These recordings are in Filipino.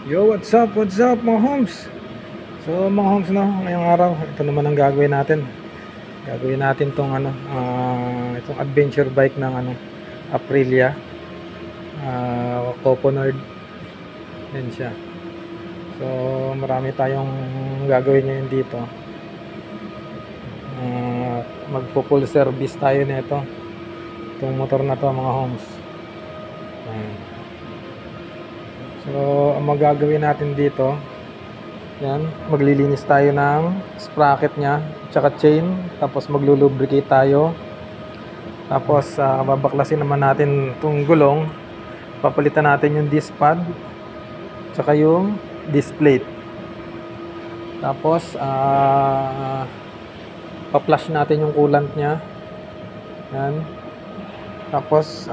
Yo, what's up? What's up mga homes? So mga homes no, ngayong araw, ito naman ang gagawin natin. Gagawin natin tong itong adventure bike ng Aprilia. Coponord. Yan siya. So marami tayong gagawin ngayon dito. Magpo-full service tayo nito. Itong motor na to mga homes. Ayan. So ang magagawin natin dito, yan, maglilinis tayo ng sprocket niya, tsaka chain, tapos maglulubricate tayo. Tapos babaklasin naman natin itong gulong. Papalitan natin yung disc pad, tsaka yung disc plate. Tapos pa-flush natin yung coolant niya. Yan. Tapos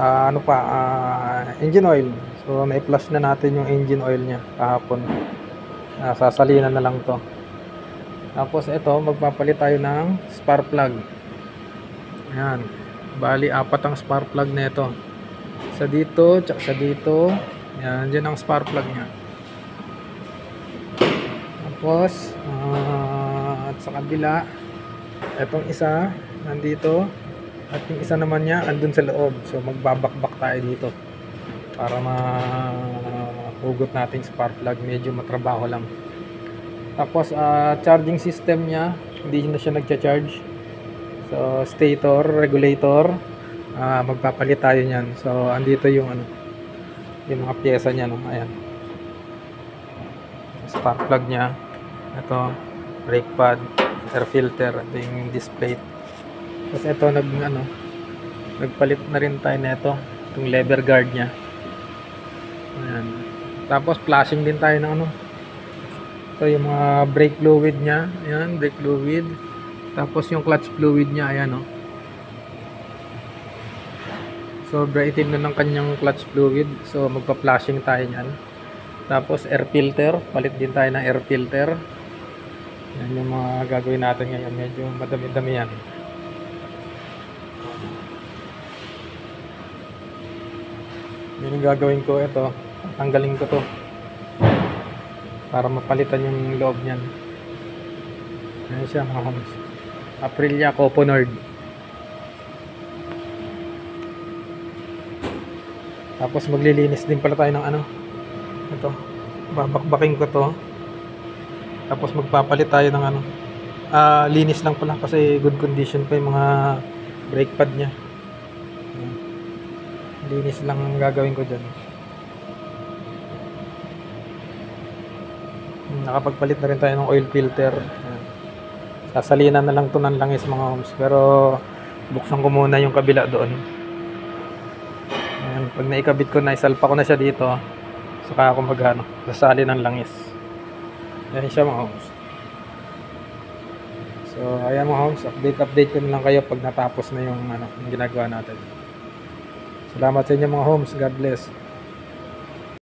engine oil. So na-flush na natin yung engine oil niya kahapon. Sasalinan na lang to. Tapos ito, magpapalit tayo ng spark plug. Ayan. Bali, 4 ang spark plug na ito. Sa dito, tsaka sa dito. Ayan, dyan ang spark plug nya. Tapos at sa kabila, itong isa nandito, at yung isa naman nya andun sa loob. So magbabakbak tayo dito para mahugot natin spark plug. Medyo matrabaho lang. Tapos charging system nya, hindi na siya nagcha-charge. So stator, regulator, magpapalit tayo niyan. So andito yung yung mga piyesa niya, no. Ayan. Spark plug nya. Ito, brake pad, air filter, ito yung display. Tapos ito nagpalit na rin tayo nito, itong lever guard nya. Ayan. Tapos flashing din tayo ng ito yung mga brake fluid nya. Ayan, brake fluid. Tapos yung clutch fluid nya, ayan, sobra itim na ng kanyang clutch fluid. So magpa-flashing tayo niyan. Tapos air filter, palit din tayo ng air filter. Yan yung mga gagawin natin ngayon. Medyo madami-dami yan. Yan yung gagawin ko. Ito, tanggalin ko to para mapalitan yung loob niyan. Yan siya mga homes. Aprilia Coponord. Tapos maglilinis din pala tayo ng ito, babakbaking ko to. Tapos magpapalit tayo ng linis lang pala kasi good condition pa yung mga brake pad nya. Linis lang ang gagawin ko dyan. Nakapagpalit na rin tayo ng oil filter. Sasalinan na lang to ng langis mga homes, pero buksan ko muna yung kabila doon. Ayan, pag naikabit ko na, isalpa ko na siya dito, saka ako sasali ng langis. Ayan siya mga homes. So ayan mga homes, update ko na lang kayo pag natapos na yung ginagawa natin. Salamat sa inyo mga homes. God bless.